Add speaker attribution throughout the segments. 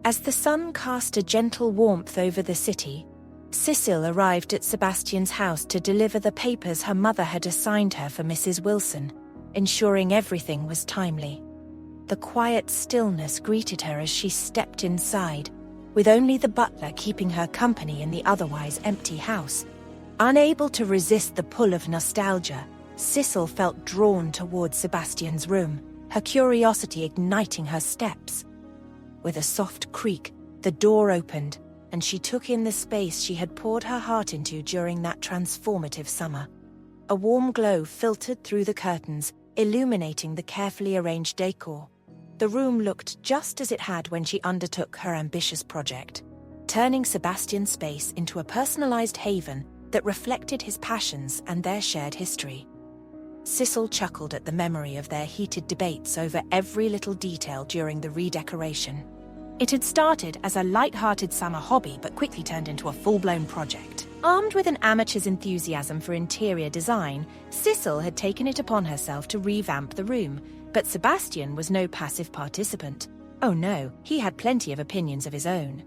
Speaker 1: As the sun cast a gentle warmth over the city, Sicil arrived at Sebastian's house to deliver the papers her mother had assigned her for Mrs. Wilson, ensuring everything was timely. The quiet stillness greeted her as she stepped inside, with only the butler keeping her company in the otherwise empty house. Unable to resist the pull of nostalgia, Sicil felt drawn towards Sebastian's room, her curiosity igniting her steps. With a soft creak, the door opened, and she took in the space she had poured her heart into during that transformative summer. A warm glow filtered through the curtains, illuminating the carefully arranged decor. The room looked just as it had when she undertook her ambitious project, turning Sebastian's space into a personalized haven that reflected his passions and their shared history. Sicil chuckled at the memory of their heated debates over every little detail during the redecoration. It had started as a light-hearted summer hobby but quickly turned into a full-blown project. Armed with an amateur's enthusiasm for interior design, Sicil had taken it upon herself to revamp the room, but Sebastian was no passive participant. Oh no, he had plenty of opinions of his own.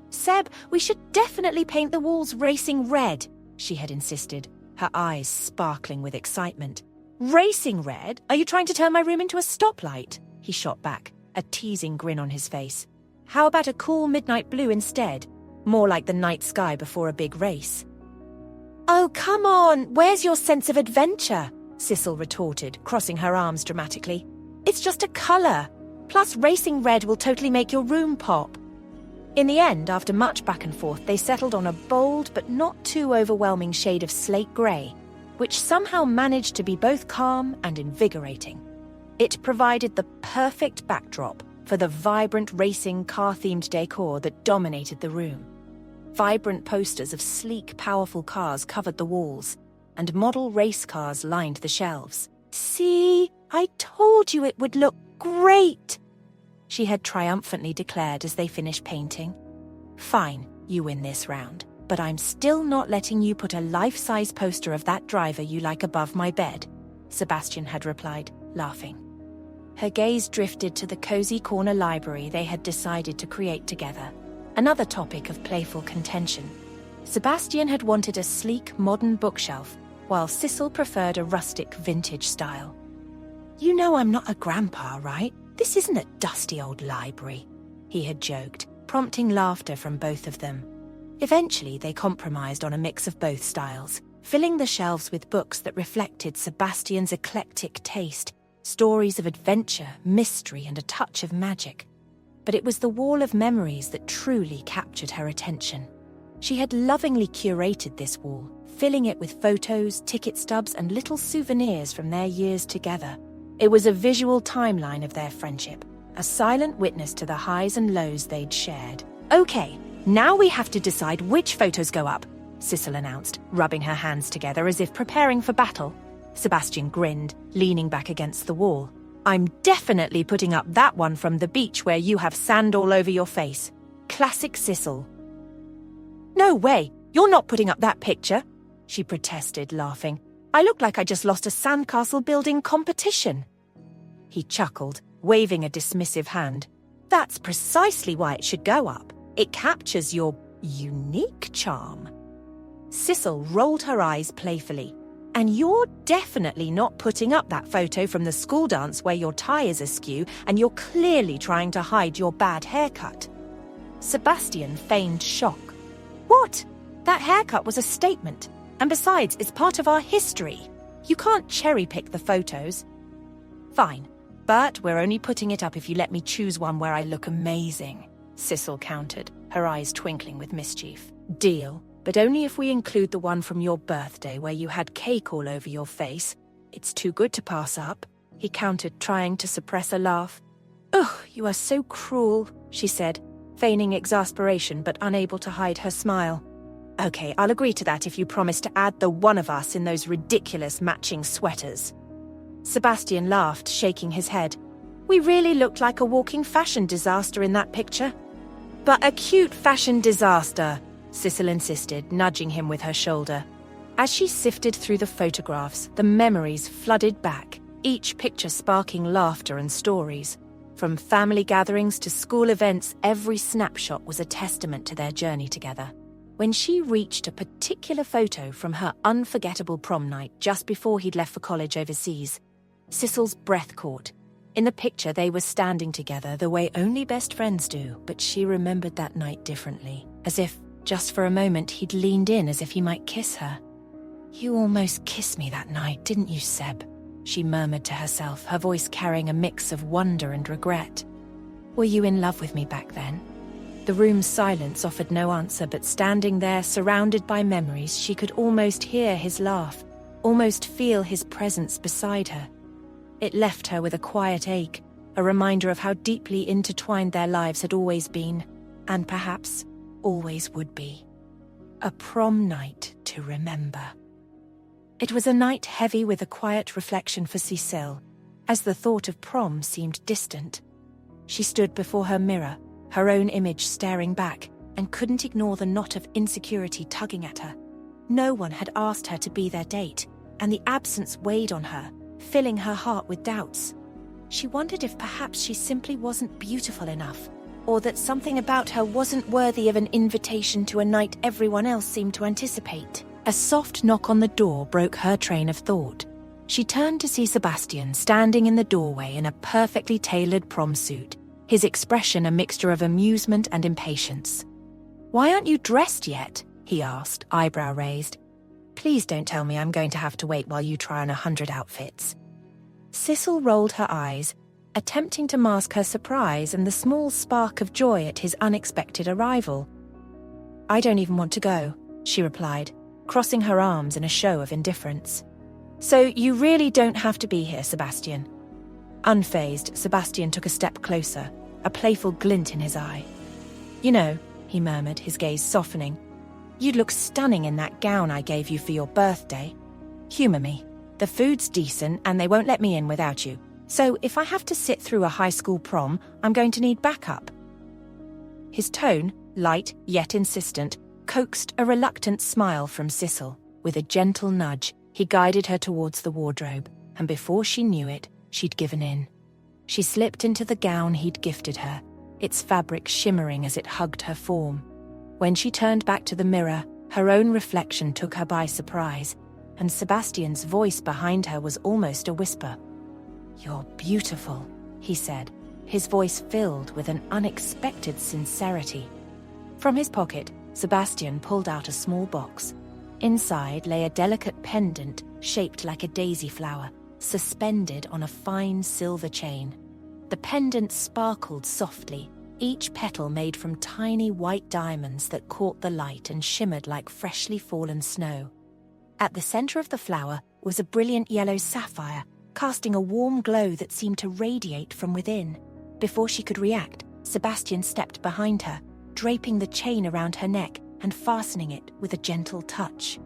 Speaker 1: "Seb, we should definitely paint the walls racing red," she had insisted, her eyes sparkling with excitement. "Racing red? Are you trying to turn my room into a stoplight?" he shot back, a teasing grin on his face. "How about a cool midnight blue instead? More like the night sky before a big race." "Oh, come on! Where's your sense of adventure?" Sicil retorted, crossing her arms dramatically. "It's just a colour. Plus, racing red will totally make your room pop." In the end, after much back and forth, they settled on a bold but not too overwhelming shade of slate grey, which somehow managed to be both calm and invigorating. It provided the perfect backdrop for the vibrant racing car-themed decor that dominated the room. Vibrant posters of sleek, powerful cars covered the walls, and model race cars lined the shelves. "See, I told you it would look great," she had triumphantly declared as they finished painting. "Fine, you win this round, but I'm still not letting you put a life-size poster of that driver you like above my bed," Sebastian had replied, laughing. Her gaze drifted to the cozy corner library they had decided to create together, another topic of playful contention. Sebastian had wanted a sleek, modern bookshelf, while Sicil preferred a rustic, vintage style. "You know I'm not a grandpa, right? This isn't a dusty old library," he had joked, prompting laughter from both of them. Eventually, they compromised on a mix of both styles, filling the shelves with books that reflected Sebastian's eclectic taste, stories of adventure, mystery, and a touch of magic. But it was the wall of memories that truly captured her attention. She had lovingly curated this wall, filling it with photos, ticket stubs, and little souvenirs from their years together. It was a visual timeline of their friendship, a silent witness to the highs and lows they'd shared. "Okay, now we have to decide which photos go up," Sicil announced, rubbing her hands together as if preparing for battle. Sebastian grinned, leaning back against the wall. "I'm definitely putting up that one from the beach where you have sand all over your face. Classic Sicil." "No way, you're not putting up that picture," she protested, laughing. "I look like I just lost a sandcastle building competition." He chuckled, waving a dismissive hand. "That's precisely why it should go up. It captures your unique charm." Sicil rolled her eyes playfully. "And you're definitely not putting up that photo from the school dance where your tie is askew and you're clearly trying to hide your bad haircut." Sebastian feigned shock. "What? That haircut was a statement. And besides, it's part of our history. You can't cherry-pick the photos." "Fine, but we're only putting it up if you let me choose one where I look amazing," Sicil countered, her eyes twinkling with mischief. "Deal. But only if we include the one from your birthday where you had cake all over your face. It's too good to pass up," he countered, trying to suppress a laugh. "Ugh, you are so cruel," she said, feigning exasperation but unable to hide her smile. "Okay, I'll agree to that if you promise to add the one of us in those ridiculous matching sweaters." Sebastian laughed, shaking his head. "We really looked like a walking fashion disaster in that picture." "But a cute fashion disaster," Sicil insisted, nudging him with her shoulder. As she sifted through the photographs, the memories flooded back, each picture sparking laughter and stories. From family gatherings to school events, every snapshot was a testament to their journey together. When she reached a particular photo from her unforgettable prom night just before he'd left for college overseas, Sicil's breath caught. In the picture, they were standing together the way only best friends do, but she remembered that night differently, as if, just for a moment, he'd leaned in as if he might kiss her. "You almost kissed me that night, didn't you, Seb?" she murmured to herself, her voice carrying a mix of wonder and regret. "Were you in love with me back then?" The room's silence offered no answer, but standing there, surrounded by memories, she could almost hear his laugh, almost feel his presence beside her. It left her with a quiet ache, a reminder of how deeply intertwined their lives had always been, and perhaps always would be. A prom night to remember. It was a night heavy with a quiet reflection for Sicil, as the thought of prom seemed distant. She stood before her mirror, her own image staring back, and couldn't ignore the knot of insecurity tugging at her. No one had asked her to be their date, and the absence weighed on her, filling her heart with doubts. She wondered if perhaps she simply wasn't beautiful enough, or that something about her wasn't worthy of an invitation to a night everyone else seemed to anticipate. A soft knock on the door broke her train of thought. She turned to see Sebastian standing in the doorway in a perfectly tailored prom suit, his expression a mixture of amusement and impatience. "Why aren't you dressed yet?" he asked, eyebrow raised. "Please don't tell me I'm going to have to wait while you try on 100 outfits." Sicil rolled her eyes, attempting to mask her surprise and the small spark of joy at his unexpected arrival. "I don't even want to go," she replied, crossing her arms in a show of indifference. "So you really don't have to be here, Sebastian." Unfazed, Sebastian took a step closer, a playful glint in his eye. "You know," he murmured, his gaze softening, "you'd look stunning in that gown I gave you for your birthday. Humour me. The food's decent and they won't let me in without you. So if I have to sit through a high school prom, I'm going to need backup." His tone, light yet insistent, coaxed a reluctant smile from Sicil. With a gentle nudge, he guided her towards the wardrobe, and before she knew it, she'd given in. She slipped into the gown he'd gifted her, its fabric shimmering as it hugged her form. When she turned back to the mirror, her own reflection took her by surprise, and Sebastian's voice behind her was almost a whisper. "You're beautiful," he said, his voice filled with an unexpected sincerity. From his pocket, Sebastian pulled out a small box. Inside lay a delicate pendant shaped like a daisy flower, suspended on a fine silver chain. The pendant sparkled softly, each petal made from tiny white diamonds that caught the light and shimmered like freshly fallen snow. At the center of the flower was a brilliant yellow sapphire, casting a warm glow that seemed to radiate from within. Before she could react, Sebastian stepped behind her, draping the chain around her neck and fastening it with a gentle touch.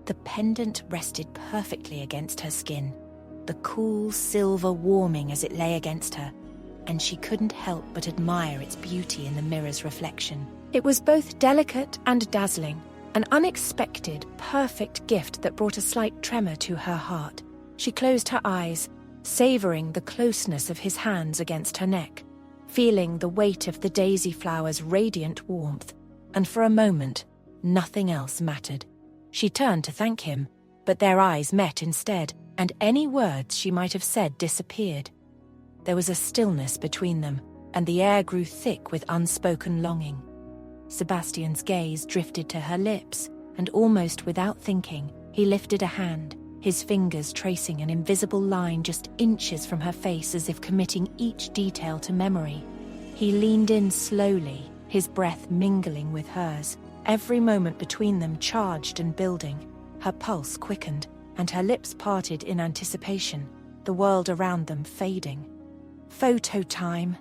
Speaker 1: The pendant rested perfectly against her skin, the cool silver warming as it lay against her, and she couldn't help but admire its beauty in the mirror's reflection. It was both delicate and dazzling, an unexpected, perfect gift that brought a slight tremor to her heart. She closed her eyes, savoring the closeness of his hands against her neck, feeling the weight of the daisy flower's radiant warmth, and for a moment, nothing else mattered. She turned to thank him, but their eyes met instead, and any words she might have said disappeared. There was a stillness between them, and the air grew thick with unspoken longing. Sebastian's gaze drifted to her lips, and almost without thinking, he lifted a hand, his fingers tracing an invisible line just inches from her face as if committing each detail to memory. He leaned in slowly, his breath mingling with hers, every moment between them charged and building. Her pulse quickened, and her lips parted in anticipation, the world around them fading. Photo time!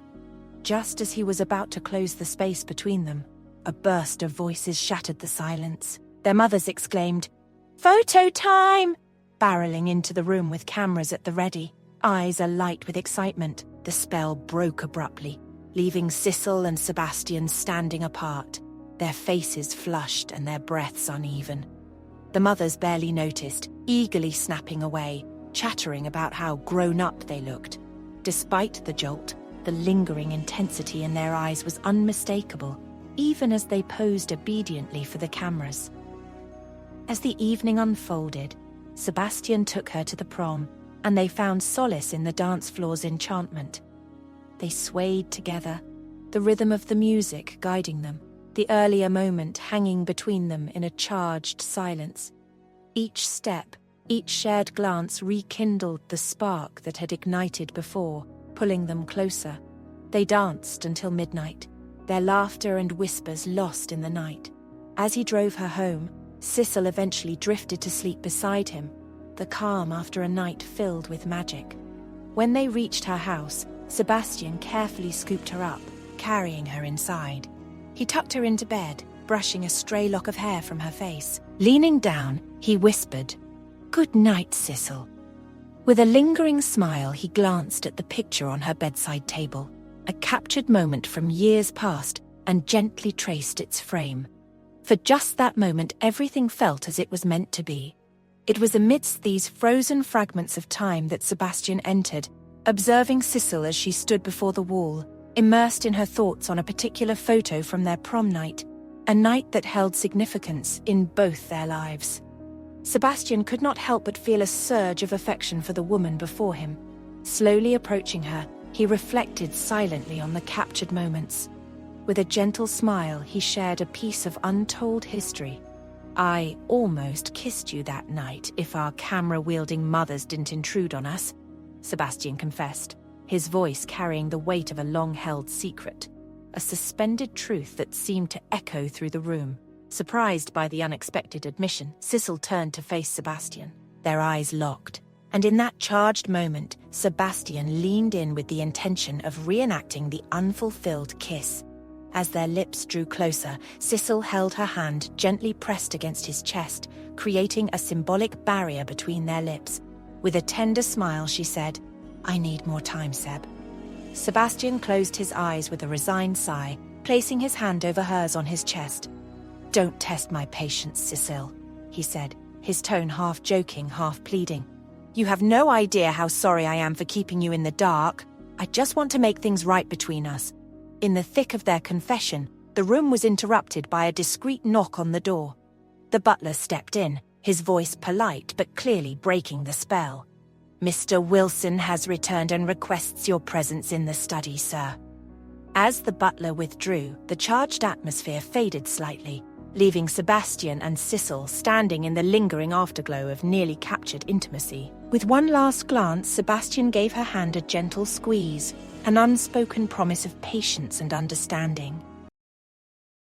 Speaker 1: Just as he was about to close the space between them, a burst of voices shattered the silence. Their mothers exclaimed, "Photo time!" barreling into the room with cameras at the ready, eyes alight with excitement. The spell broke abruptly, leaving Sicil and Sebastian standing apart, their faces flushed and their breaths uneven. The mothers barely noticed, eagerly snapping away, chattering about how grown up they looked. Despite the jolt, The lingering intensity in their eyes was unmistakable, even as they posed obediently for the cameras. As the evening unfolded, Sebastian took her to the prom, and they found solace in the dance floor's enchantment. They swayed together, the rhythm of the music guiding them, the earlier moment hanging between them in a charged silence. Each step, each shared glance rekindled the spark that had ignited before, pulling them closer. They danced until midnight, their laughter and whispers lost in the night. As he drove her home, Sicil eventually drifted to sleep beside him, the calm after a night filled with magic. When they reached her house, Sebastian carefully scooped her up, carrying her inside. He tucked her into bed, brushing a stray lock of hair from her face. Leaning down, he whispered, "Good night, Sicil." With a lingering smile, he glanced at the picture on her bedside table, a captured moment from years past, and gently traced its frame. For just that moment, everything felt as it was meant to be. It was amidst these frozen fragments of time that Sebastian entered, observing Sicil as she stood before the wall, immersed in her thoughts on a particular photo from their prom night, a night that held significance in both their lives. Sebastian could not help but feel a surge of affection for the woman before him. Slowly approaching her, he reflected silently on the captured moments. With a gentle smile, he shared a piece of untold history. "I almost kissed you that night if our camera-wielding mothers didn't intrude on us," Sebastian confessed, his voice carrying the weight of a long-held secret, a suspended truth that seemed to echo through the room. Surprised by the unexpected admission, Sicil turned to face Sebastian. Their eyes locked, and in that charged moment, Sebastian leaned in with the intention of reenacting the unfulfilled kiss. As their lips drew closer, Sicil held her hand gently pressed against his chest, creating a symbolic barrier between their lips. With a tender smile, she said, "I need more time, Seb." Sebastian closed his eyes with a resigned sigh, placing his hand over hers on his chest. "Don't test my patience, Sicil," he said, his tone half joking, half pleading. "You have no idea how sorry I am for keeping you in the dark. I just want to make things right between us." In the thick of their confession, the room was interrupted by a discreet knock on the door. The butler stepped in, his voice polite but clearly breaking the spell. "Mr. Wilson has returned and requests your presence in the study, sir." As the butler withdrew, the charged atmosphere faded slightly, leaving Sebastian and Sicil standing in the lingering afterglow of nearly captured intimacy. With one last glance, Sebastian gave her hand a gentle squeeze, an unspoken promise of patience and understanding.